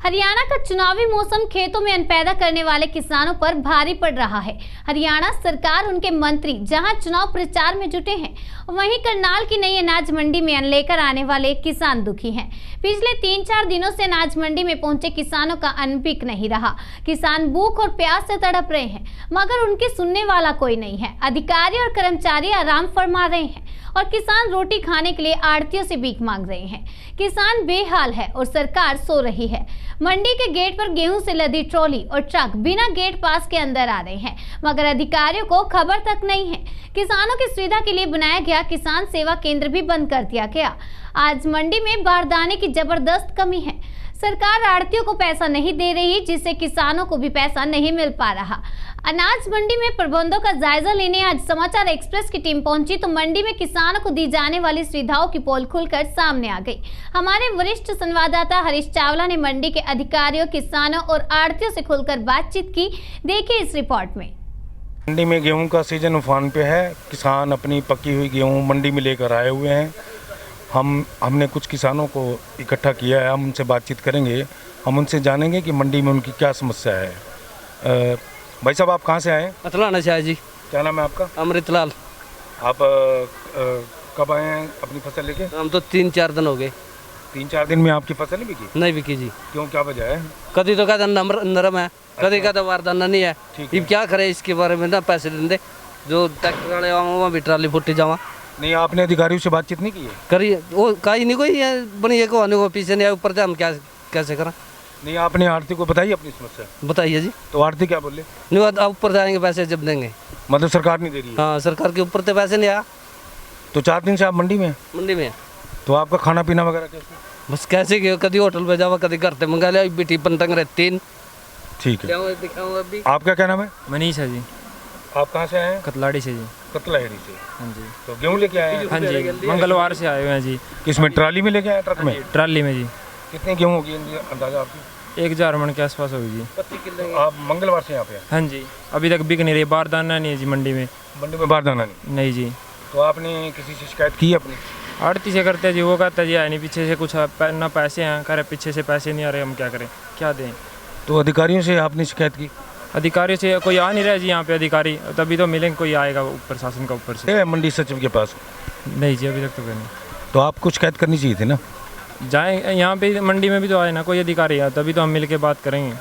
हरियाणा का चुनावी मौसम खेतों में अन्न पैदा करने वाले किसानों पर भारी पड़ रहा है। हरियाणा सरकार, उनके मंत्री जहां चुनाव प्रचार में जुटे हैं, वहीं करनाल की नई अनाज मंडी में अन्न लेकर आने वाले किसान दुखी हैं। पिछले 3-4 दिनों से अनाज मंडी में पहुंचे किसानों का अन्न बिक नहीं रहा। किसान भूख और प्यास से तड़प रहे हैं, मगर उनके सुनने वाला कोई नहीं है। अधिकारी और कर्मचारी आराम फरमा रहे हैं और किसान रोटी खाने के लिए आड़तियों से भीख मांग रहे हैं। किसान बेहाल है और सरकार सो रही है। मंडी के गेट पर गेहूं से लदी ट्रॉली और ट्रक बिना गेट पास के अंदर आ रहे हैं, मगर अधिकारियों को खबर तक नहीं है। किसानों की सुविधा के लिए बनाया गया किसान सेवा केंद्र भी बंद कर दिया गया। आज मंडी में बारदाने की जबरदस्त कमी है। सरकार आड़तियों को पैसा नहीं दे रही, जिससे किसानों को भी पैसा नहीं मिल पा रहा। अनाज मंडी में प्रबंधों का जायजा लेने आज समाचार एक्सप्रेस की टीम पहुंची तो मंडी में किसानों को दी जाने वाली सुविधाओं की पोल खुलकर सामने आ गई। हमारे वरिष्ठ संवाददाता हरीश चावला ने मंडी के अधिकारियों, किसानों और आड़तियों से खुलकर बातचीत की। देखिए इस रिपोर्ट में। मंडी में गेहूं का सीजन उफान पे है। किसान अपनी पकी हुई गेहूं मंडी में लेकर आए हुए हैं। हमने कुछ किसानों को इकट्ठा किया है। हम उनसे बातचीत करेंगे। हम उनसे जानेंगे कि मंडी में उनकी क्या समस्या है। भाई साहब, आप कहाँ से आए हैं? अतलाना शाह जी। क्या नाम है आपका? अमृतलाल। आप कब आए हैं अपनी फसल लेके? हम तो 3-4 दिन हो गए। 3-4 दिन में आपकी फसल नहीं बिकी? नहीं बिकी जी। क्यों, क्या वजह है? कभी तो कहता नरम है, कभी कहता वारदाना नहीं है। अब क्या करे इसके बारे में ना, पैसे देंगे जो ट्रैक्टर वाले वहाँ भी ट्राली फुटी जावा। नहीं, आपने अधिकारियों से बातचीत नहीं की है? करिए, वो कहीं नहीं कोई बनी को आने को पीछे नहीं आए, ऊपर से हम क्या कैसे करें? नहीं, आपने आरती को बताई अपनी समस्या? बताइए जी। तो आरती क्या बोले? नहीं, अब ऊपर जाएंगे पैसे जब देंगे। मतलब सरकार नहीं दे रही है? हाँ, सरकार के ऊपर तो पैसे नहीं आया। तो 4 दिन से आप मंडी में? मंडी में। तो आपका खाना पीना वगैरह कैसे? बस कैसे गए, कभी होटल पे जावा, कभी घर से मंगा लिया। बेटी पंतंग रहे 3। ठीक है, अभी आपका क्या नाम है? मनीष है जी। आप कहाँ से आए हैं? कतलाड़ी से जी। कतलाड़ी से? हाँ जी। तो गेहूँ लेके आए हैं? हाँ जी, मंगलवार से आए हुए हैं जी। किसमें, ट्राली में लेके आए, ट्रक में? ट्राली में जी। कितनी गेहूँ होगी अंदाजा आपकी? 1000 मन के आसपास होगी जी। आप मंगलवार से यहाँ पे हैं? हाँ जी। अभी तक बिक नहीं रही, बारदाना नहीं है जी मंडी में। मंडी में बारदाना नहीं जी। तो आपने किसी से शिकायत की अपनी? आड़ती से करते हैं जी। वो कहता है जी आए नहीं, पीछे से कुछ ना पैसे हैं, कह रहे पीछे से पैसे नहीं आ रहे, हम क्या करें, क्या दें? तो अधिकारियों से आपने शिकायत की? अधिकारियों से कोई आ नहीं रहा जी यहाँ पे अधिकारी, तभी तो मिलेंगे, कोई आएगा ऊपर शासन का ऊपर से। मंडी सचिव के पास? नहीं जी, अभी तक तो नहीं। तो आपको शिकायत करनी चाहिए थी ना? जाए यहाँ पे मंडी में भी तो आए ना कोई अधिकारी है, तभी तो हम मिल के बात करेंगे।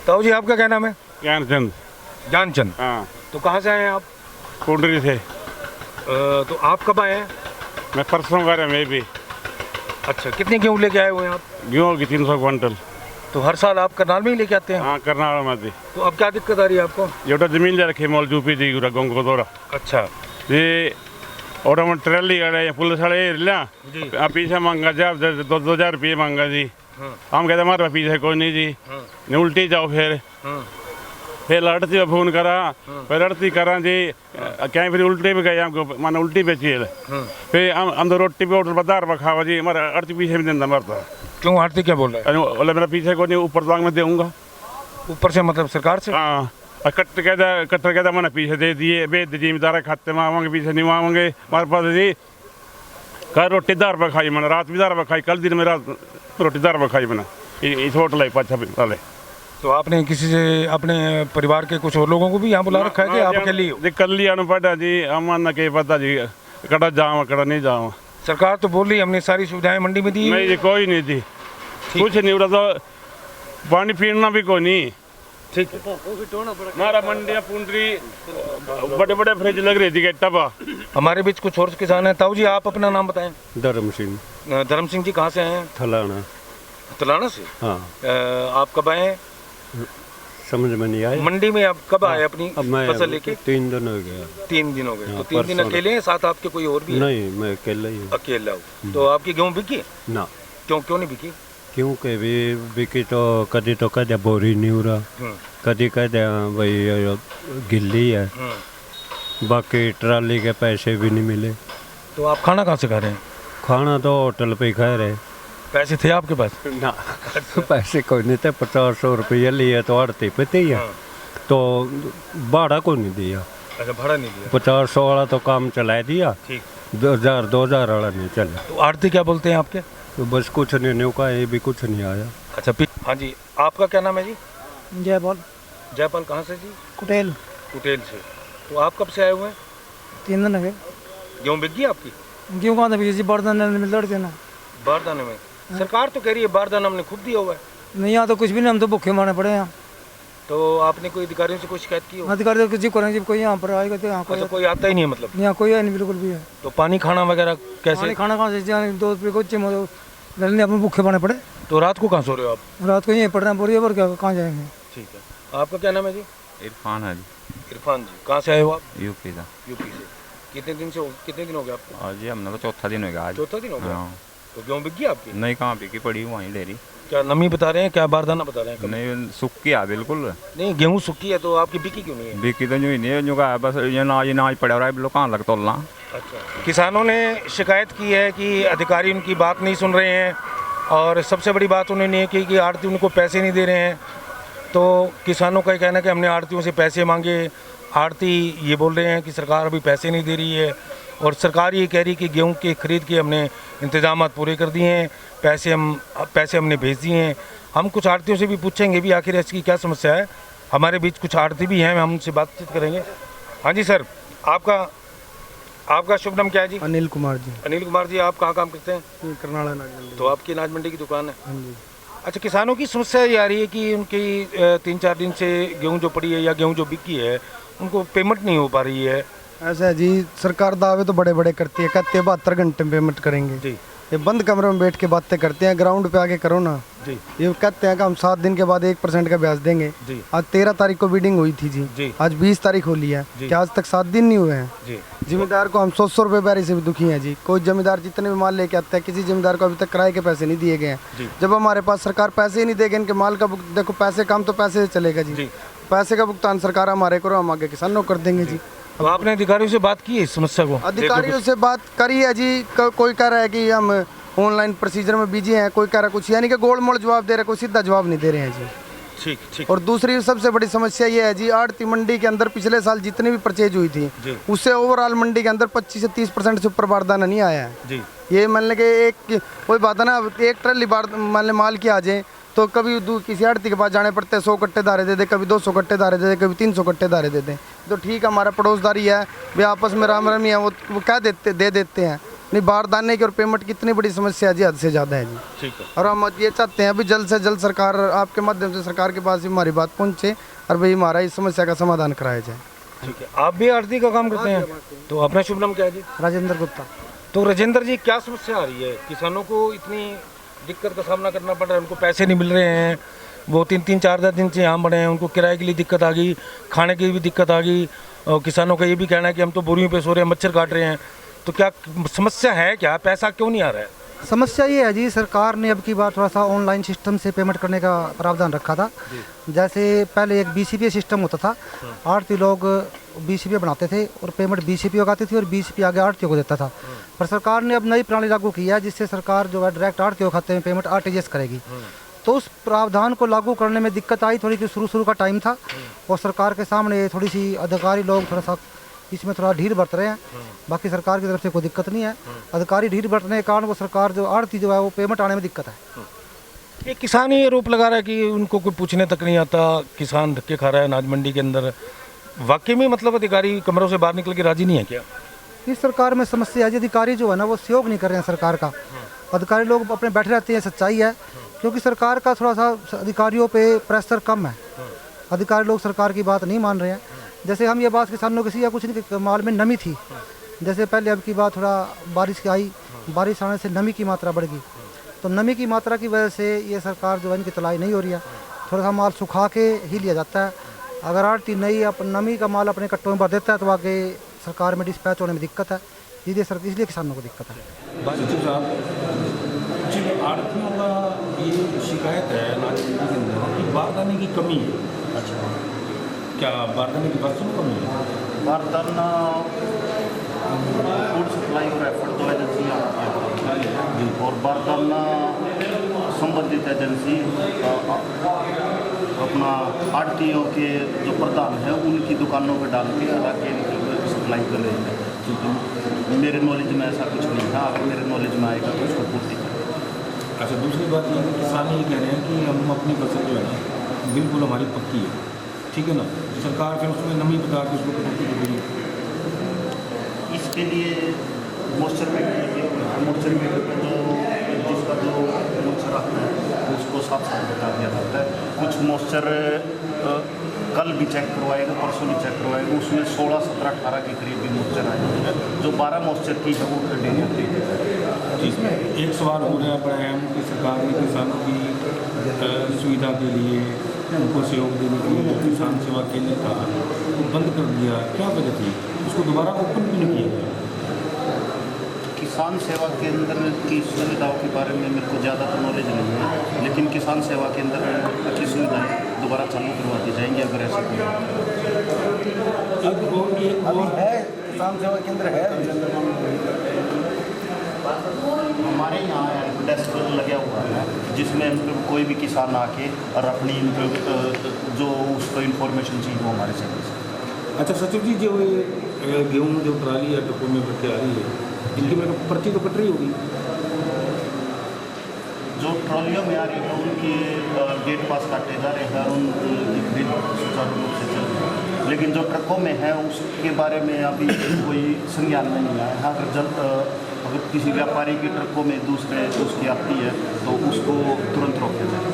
ताऊ जी, आपका क्या नाम है? ज्ञानचंद। ज्ञानचंद? हाँ। तो कहाँ से आए हैं आप? कुंडली से। तो आप कब आए हैं? मैं परसों का रहा, मैं भी। अच्छा, कितने गेहूँ लेके आए हुए हैं आप? गेहूँ की 300 क्विंटल। तो हर साल आप करनाल में ही लेके आते हैं? हाँ, करनाल में थी। तो अब क्या दिक्कत आ रही है आपको? जो जमीन ले रखी मॉल यूपी दी गाँव को दौरा। अच्छा। ये और हम ट्रैली वाले पुलिस वाले लिया, आप पीछे मांगा जा 2,000 रुपये मांगा जी। हम कहते हमारे पीछे कोई नहीं जी। नहीं, उल्टी जाओ फिर लड़ती फोन करा, फिर लड़ती करा जी, कहीं फिर उल्टी पे गए हमको, माना उल्टी पे चाहिए। फिर हम तो रोटी पे होटल बाजार पर खावा जी, हमारा अड़ती पीछे भी देना मरता। क्यों, आरती क्या बोल रहा है? बोले मेरा पीछे को नहीं, ऊपर दांग में दूंगा। ऊपर से मतलब सरकार से? हाँ। कट्टर कहता मैंने पीछे दे दिए, बेच दीजिए, जिम्मेदार खाते में आवांगे, पीछे नहीं आवांगे हमारे पास जी। कल रोटी दार पर खाई मैंने, रात भी दार पर खाई, कल दिन में रात रोटी दार पर खाई मैंने इस होटल है 5-6 वाले। तो आपने किसी से, अपने परिवार के कुछ और लोगों को भी यहाँ बुला रखा है कि आप अकेले हो? कल लिया पड़ा जी, अमन के पता जी, कड़ा जावा कड़ा नहीं जावा। सरकार तो बोल रही हमने सारी सुविधाएं मंडी में दी। नहीं जी, कोई नहीं दी, कुछ नहीं उड़ा। तो पानी पीना भी कोई नहीं। ठीक है। हमारा मंडिया पुंडरी बड़े बड़े फ्रिज लग रही थी टबा। हमारे बीच कुछ और किसान हैं। ताऊ जी, आप अपना नाम बताएं। धर्म सिंह। धर्म सिंह जी, कहाँ से आए हैं? थलाना। तलाना से? हाँ। आप कब आए हैं? समझ में नहीं आया। मंडी में आप कब आए अपनी फसल लेके? 3 दिन हो गया। 3 दिन हो गए। तो 3 दिन अकेले हैं, साथ आपके कोई और भी है? नहीं, मैं अकेला ही हूँ। अकेला हूँ। तो आपकी गेहूँ बिकी ना? क्यों नहीं बिकी? क्योंकि भी बिकी तो कभी तो कहते बोरी नहीं हो रहा, कभी कहते भाई गिल्ली है, बाकी ट्राली के पैसे भी नहीं मिले। तो आप खाना कहाँ से खा रहे हैं? खाना तो होटल पे ही खा रहे। पैसे थे आपके पास? ना, पैसे कोई नहीं थे। 50-100 रुपये लिए तो आड़ती पे थे, तो भाड़ा को नहीं दिया। अच्छा, भाड़ा नहीं दिया। 50-100 वाला तो काम चला दिया, 2,000 वाला नहीं चला। तो आड़ती क्या बोलते हैं आपके? तो बस कुछ नहीं का, ये भी कुछ नहीं आया। अच्छा। हाँ जी, आपका क्या नाम है जी? जयपाल जयपाल, कहाँ से जी? कुटेल। कुटेल से। तो आप कब से आए हुए हैं? 3 दिन हो गए। गेहूँ बिक गई आपकी? गेहूँ कहाँ था जी, बर्तन में लड़ते ना। बारदाने में? सरकार तो कह रही है बारदाना हमने खुद दिया हुआ है। नहीं, यहाँ तो कुछ भी नहीं, हम तो भूखे मारने पड़े हैं। तो आपने कोई अधिकारियों से कोई शिकायत की हो? अधिकारी तो जी करेंगे, कोई यहाँ पर आएगा तो यहाँ अच्छा, कोई आता ही नहीं है मतलब? यहाँ कोई है नहीं, बिल्कुल भी है। तो पानी खाना वगैरह कैसे? खाना कहाँ से 2 रुपये को लड़ने अपने भूखे मारने पड़े। तो रात को कहाँ सो रहे हो आप? रात को यहीं पड़ रहे हैं, बोरिया पर क्या कहाँ जाएंगे। ठीक है, आपका क्या नाम है जी? इरफान है जी। इरफान जी, कहाँ से आए हो आप? यूपी का। यूपी से। कितने दिन हो गए आपको? आज जी हमने तो चौथा दिन हो गया आज। चौथा दिन हो गया? हाँ। तो गेहूँ बिक गई आपकी? नहीं, कहाँ बिकी पड़ी वहीं ले रही। क्या नमी बता रहे हैं, क्या बारदाना बता रहे हैं? नहीं, सूखी है बिल्कुल। नहीं, गेहूँ सूखी है तो आपकी बिकी क्यों नहीं है? बिकी तो यूँ ही नहीं, यूँ का बस ये नाज पड़ा रहा है, लोग कहाँ लग तोलना। अच्छा, किसानों ने शिकायत की है कि अधिकारी उनकी बात नहीं सुन रहे हैं, और सबसे बड़ी बात उन्होंने ये की कि आड़ती उनको पैसे नहीं दे रहे हैं। तो किसानों का ये कहना है कि हमने आड़तियों से पैसे मांगे, आड़ती ये बोल रहे हैं कि सरकार अभी पैसे नहीं दे रही है, और सरकार ये कह रही है कि गेहूं के खरीद के हमने इंतजामात पूरे कर दिए हैं, पैसे हमने भेज दिए हैं। हम कुछ आड़तियों से भी पूछेंगे भी आखिर इसकी क्या समस्या है। हमारे बीच कुछ आड़ती भी हैं, हम उनसे बातचीत करेंगे। हाँ जी सर, आपका शुभ नाम क्या है जी? अनिल कुमार जी। अनिल कुमार जी, आप कहाँ काम करते हैं? करनाला अनाज मंडी। तो आपकी अनाज मंडी की दुकान है? हाँ जी। अच्छा, किसानों की समस्या ये आ रही है कि उनकी 3-4 दिन से गेहूं जो पड़ी है या गेहूं जो बिकी है उनको पेमेंट नहीं हो पा रही है। ऐसा है जी, सरकार दावे तो बड़े बड़े करती है, कहते हैं 72 घंटे में पेमेंट करेंगे जी। ये बंद कमरे में बैठ के बातें करते हैं, ग्राउंड पे आके करो ना जी। ये कहते हैं कि हम 7 दिन के बाद 1% का ब्याज देंगे जी। आज 13 तारीख को बिडिंग हुई थी जी। आज 20 तारीख हो ली है कि आज तक 7 दिन नहीं हुए हैं जी। जिम्मेदार को हम 100 रुपये बैरी से भी दुखी हैं जी। कोई जमींदार जितने भी माल लेके आता है, किसी जमींदार को अभी तक किराए के पैसे नहीं दिए गए हैं। जब हमारे पास सरकार पैसे ही नहीं देगी, इनके माल का देखो पैसे कम तो पैसे से चलेगा जी। पैसे का भुगतान सरकार हमारे करो, हम आगे किसानों कर देंगे जी। तो आपने अधिकारियों से बात की है इस समस्या को? अधिकारियों से बात करी है जी। कोई कह रहा है कि हम ऑनलाइन प्रोसीजर में बिजी हैं, कोई कह रहा है कुछ, यानी कि गोल मोड़ जवाब दे रहे, कोई सीधा जवाब नहीं दे रहे हैं जी। ठीक। और दूसरी सबसे बड़ी समस्या ये है जी, आड़ती मंडी के अंदर पिछले साल जितनी भी परचेज हुई थी उससे ओवरऑल मंडी के अंदर 25 से 30% से ऊपर बारदाना नहीं आया है जी। ये मान लें कि एक कोई बात है ना, एक ट्रली मान लें माल की आ जाए तो कभी किसी आड़ती के पास जाने पड़ते हैं, 100 कट्टे धारे दे दे, कभी 200 कट्टे धारे दे दे, कभी 300 कट्टे धारे दे दें। तो ठीक है, हमारा पड़ोसदारी है, वे आपस में राम रमी है, वो क्या दे देते हैं। नहीं, बारदाने की और पेमेंट की इतनी बड़ी समस्या जी, हद से ज़्यादा है जी। ठीक है। और हम ये चाहते हैं अभी जल्द से जल्द सरकार आपके माध्यम से सरकार के पास ही हमारी बात पहुँचे और भाई हमारा इस समस्या का समाधान कराया जाए। ठीक है। आप भी आड़ती का काम करते हैं? तो अपना शुभ नाम क्या है जी? राजेंद्र गुप्ता। तो राजेंद्र जी, क्या समस्या आ रही है? किसानों को इतनी दिक्कत का सामना करना पड़ रहा है, उनको पैसे नहीं मिल रहे हैं, वो 3-4 दिन से यहाँ बड़े हैं, उनको किराए के लिए दिक्कत आ गई, खाने की भी दिक्कत आ गई, और किसानों का ये भी कहना है कि हम तो बोरियों पे सो रहे हैं, मच्छर काट रहे हैं। तो क्या समस्या है, क्या पैसा क्यों नहीं आ रहा है? समस्या ये है जी, सरकार ने अब की बार थोड़ा सा ऑनलाइन सिस्टम से पेमेंट करने का प्रावधान रखा था। जैसे पहले एक BCP सिस्टम होता था, आड़ती लोग BCP बनाते थे और पेमेंट BCP को आती थी और BCP आगे आड़तियों को देता था। पर सरकार ने अब नई प्रणाली लागू की है जिससे सरकार जो है डायरेक्ट आड़तियों खाते में पेमेंट RTGS करेगी। तो उस प्रावधान को लागू करने में दिक्कत आई थोड़ी, कि शुरू का टाइम था और सरकार के सामने थोड़ी सी अधिकारी लोग थोड़ा सा इसमें थोड़ा ढील बरत रहे हैं। बाकी सरकार की तरफ से कोई दिक्कत नहीं है, अधिकारी ढील बरतने के कारण वो सरकार जो आड़ती जो है वो पेमेंट आने में दिक्कत है। ये किसान ही आरोप लगा रहा है कि उनको कोई पूछने तक नहीं आता, किसान धक्के खा रहा है अनाज मंडी के अंदर। वाकई में मतलब अधिकारी कमरों से बाहर निकल के राजी नहीं है क्या? इस सरकार में समस्या है जी, अधिकारी जो है ना वो सहयोग नहीं कर रहे हैं सरकार का। अधिकारी लोग अपने बैठे रहते हैं, सच्चाई है, क्योंकि सरकार का थोड़ा सा अधिकारियों पे प्रेशर कम है। अधिकारी लोग सरकार की बात नहीं मान रहे हैं। जैसे हम ये बात किसानों की या कुछ नहीं कि माल में नमी थी, जैसे पहले अब की बात थोड़ा बारिश की आई, बारिश आने से नमी की मात्रा बढ़ गई, तो नमी की मात्रा की वजह से ये सरकार जो है इनकी तुलाई नहीं हो रही है। थोड़ा सा माल सुखा के ही लिया जाता है। अगर आड़ती नहीं नमी का माल अपने कट्टों में भर देता है तो आगे सरकार में डिस्पैच होने में दिक्कत है, इसलिए किसानों को दिक्कत है। आड़तियों का ये शिकायत है अनाज मंडी के अंदर कि बारदाने की कमी है। अच्छा, क्या बारदाने की बर्तन कमी है? बारदाना फूड सप्लाई और एफर्ट 2 एजेंसियाँ और बारदाना संबंधित एजेंसी अपना आड़तियों के जो प्रधान है उनकी दुकानों पर डाल के हालांकि सप्लाई कर रहे हैं। क्योंकि मेरे नॉलेज में ऐसा कुछ नहीं था, अगर मेरे नॉलेज में आएगा तो उसको पूर्ति करें। अच्छा, दूसरी बात ये है कि किसान ये कह रहे हैं कि हम अपनी फसल जो है ना बिल्कुल हमारी पक्की है, ठीक है ना, सरकार फिर उसमें नमी बता के उसको कटौती कर देगी। इसके लिए मॉइस्चर मीटर पे जो जिसका जो मॉइस्चर आता है उसको साफ साफ बता दिया जाता है। कुछ मॉइस्चर कल भी चेक करवाएगा, परसों भी चेक करवाएगा, उसमें 16, 17, 18 के करीब भी मॉइस्चर आएगा। जो 12 मॉइस्चर की है वो डेली अपडेट है। जिसमें एक सवाल हो रहा है बड़ा अहम कि सरकार ने किसानों की सुविधा के लिए, उनको सहयोग देने के लिए किसान सेवा केंद्र था वो बंद कर दिया, क्या वजह थी? उसको दोबारा ओपन क्यों नहीं किया गया? किसान सेवा केंद्र की सुविधाओं के बारे में मेरे को ज़्यादा तो नॉलेज नहीं है, लेकिन किसान सेवा केंद्र की सुविधाएँ दोबारा चालू करवा दी जाएंगी अगर ऐसा कोई है। किसान सेवा केंद्र है हमारे यहाँ हेल्प डेस्क लगा हुआ है, जिसमें मतलब कोई भी किसान आके और अपनी जो उसको इन्फॉर्मेशन चाहिए वो हमारे से। अच्छा सचिव जी, जो ये गेहूँ जो ट्राली या डिपो में भर के आ रही है, इनकी मेरे पर्ची तो कट रही होगी? जो ट्रॉलियों में आ रही है उनके गेट पास काटे जा रहे हैं, उनकी खरीद सुचारू रूप से चल रही है, लेकिन जो ट्रकों में है उसके बारे में अभी कोई संज्ञान नहीं आया है। अगर किसी व्यापारी की ट्रकों में दूसरे उसकी आती है तो उसको तुरंत रोका जाए।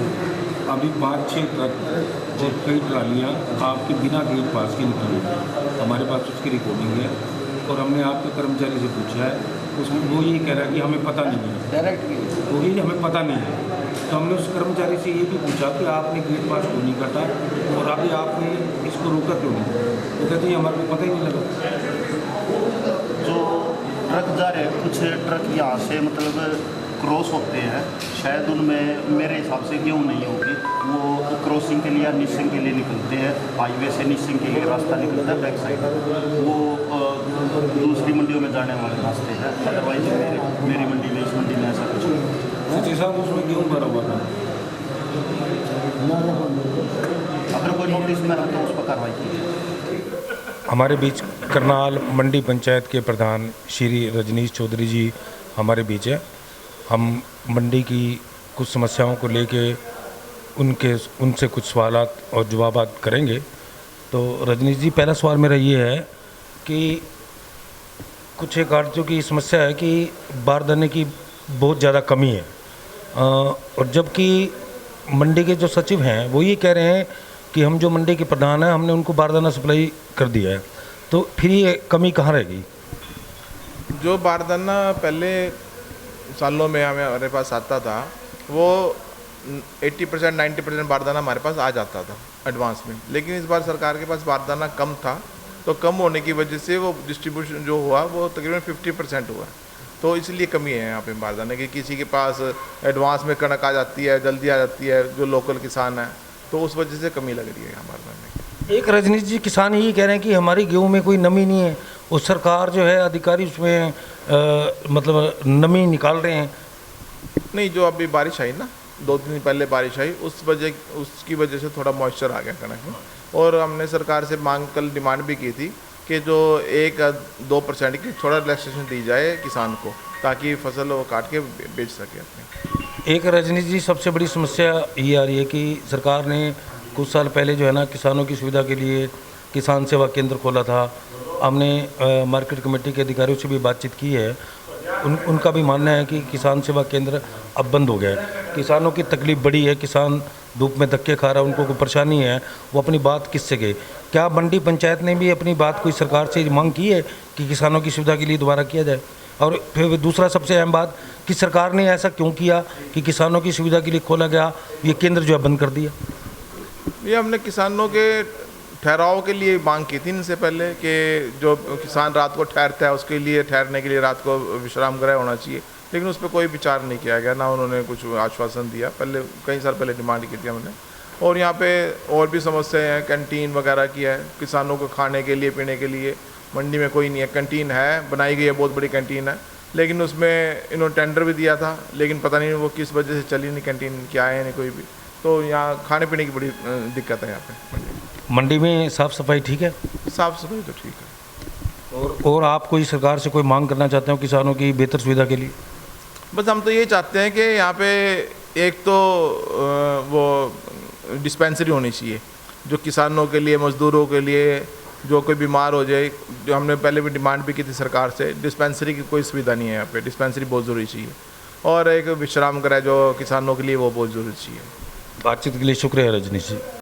अभी 5-6 ट्रक और कई ट्रालियाँ आपके बिना गेट पास की निकली, हमारे पास उसकी रिकॉर्डिंग है और हमने आपके कर्मचारी से पूछा है, उसमें वो ये कह रहा है कि हमें पता नहीं है, डायरेक्ट वो ही हमें पता नहीं है। तो हमने उस कर्मचारी से ये भी पूछा कि आपने गेट पास क्यों नहीं काटा और अभी आपने इसको रोका क्यों नहीं? वो कहते हैं हमारे को पता ही नहीं लगा। जो ट्रक जा रहे हैं, कुछ ट्रक यहाँ से मतलब क्रॉस होते हैं, शायद उनमें मेरे हिसाब से गेहूँ नहीं होगी, वो क्रॉसिंग के लिए निशिंग के लिए निकलते हैं, हाईवे से निशिंग के लिए रास्ता निकलता है बैक साइड, वो दूसरी मंडियों में जाने वाले रास्ते हैं। अदरवाइज मेरी मंडी में, इस मंडी में ऐसा कुछ नहीं। सचिव साहब, उसमें गेहूँ भरा हुआ था, अगर कोई नोटिस में रहा तो उस पर कार्रवाई की। हमारे बीच करनाल मंडी पंचायत के प्रधान श्री रजनीश चौधरी जी हमारे बीच है। हम मंडी की कुछ समस्याओं को लेके उनसे कुछ सवालात और जवाबात करेंगे। तो रजनीश जी, पहला सवाल मेरा ये है कि कुछ एक आड़तियों की समस्या है कि बारदाने की बहुत ज़्यादा कमी है, और जबकि मंडी के जो सचिव हैं वो ये कह रहे हैं कि हम जो मंडी के प्रधान हैं हमने उनको बारदाना सप्लाई कर दिया है, तो फिर ये कमी कहाँ रह गई? जो बारदाना पहले सालों में हमारे पास आता था वो 80% 90% बारदाना हमारे पास आ जाता था एडवांस में, लेकिन इस बार सरकार के पास बारदाना कम था, तो कम होने की वजह से वो डिस्ट्रीब्यूशन जो हुआ वो तकरीबन 50% हुआ, तो इसलिए कमी है यहाँ पे बारदाने की। किसी के पास एडवांस में कणक आ जाती है, जल्दी आ जाती है, जो लोकल किसान है, तो उस वजह से कमी लग रही है यहाँ बारदाने। एक रजनीश जी, किसान यही कह रहे हैं कि हमारी गेहूं में कोई नमी नहीं है और सरकार जो है अधिकारी उसमें मतलब नमी निकाल रहे हैं। नहीं, जो अभी बारिश आई ना 2 दिन पहले बारिश आई, उसकी वजह से थोड़ा मॉइस्चर आ गया कणक में, और हमने सरकार से कल डिमांड भी की थी कि जो 1-2% की थोड़ा रिलैक्सेशन दी जाए किसान को, ताकि फसल वो काट के बेच सके अपने। एक रजनीश जी, सबसे बड़ी समस्या ये आ रही है कि सरकार ने कुछ साल पहले जो है ना किसानों की सुविधा के लिए किसान सेवा केंद्र खोला था। हमने मार्केट कमेटी के अधिकारियों से भी बातचीत की है, उनका भी मानना है कि किसान सेवा केंद्र अब बंद हो गया है। किसानों की तकलीफ़ बड़ी है, किसान धूप में धक्के खा रहा है, उनको कोई परेशानी है, वो अपनी बात किससे कहे? क्या मंडी पंचायत ने भी अपनी बात कोई सरकार से मांग की है कि किसानों की सुविधा के लिए दोबारा किया जाए? और फिर दूसरा सबसे अहम बात कि सरकार ने ऐसा क्यों किया कि किसानों की सुविधा के लिए खोला गया ये केंद्र जो है बंद कर दिया? ये हमने किसानों के ठहराव के लिए मांग की थी इनसे पहले कि जो किसान रात को ठहरता है उसके लिए ठहरने के लिए रात को विश्राम गृह होना चाहिए, लेकिन उस पर कोई विचार नहीं किया गया, ना उन्होंने कुछ आश्वासन दिया। पहले कई साल पहले डिमांड की थी हमने। और यहाँ पे और भी समस्याएं हैं, कैंटीन वगैरह की है, किसानों को खाने के लिए पीने के लिए मंडी में कोई नहीं है। कैंटीन है, बनाई गई है, बहुत बड़ी कैंटीन है, लेकिन उसमें इन्होंने टेंडर भी दिया था, लेकिन पता नहीं वो किस वजह से चली नहीं कैंटीन, क्या है नहीं कोई भी। तो यहाँ खाने पीने की बड़ी दिक्कत है यहाँ पे। मंडी में साफ़ सफाई ठीक है? साफ़ सफाई तो ठीक है। और आप कोई सरकार से कोई मांग करना चाहते हो किसानों की बेहतर सुविधा के लिए? बस हम तो ये चाहते हैं कि यहाँ पे एक तो वो डिस्पेंसरी होनी चाहिए जो किसानों के लिए, मज़दूरों के लिए, जो कोई बीमार हो जाए, जो हमने पहले भी डिमांड भी की थी सरकार से, डिस्पेंसरी की कोई सुविधा नहीं है यहाँ पे। डिस्पेंसरी बहुत ज़रूरी चाहिए और एक विश्राम गृह जो किसानों के लिए वो बहुत ज़रूरी चाहिए। बातचीत के लिए शुक्रिया रजनीश जी।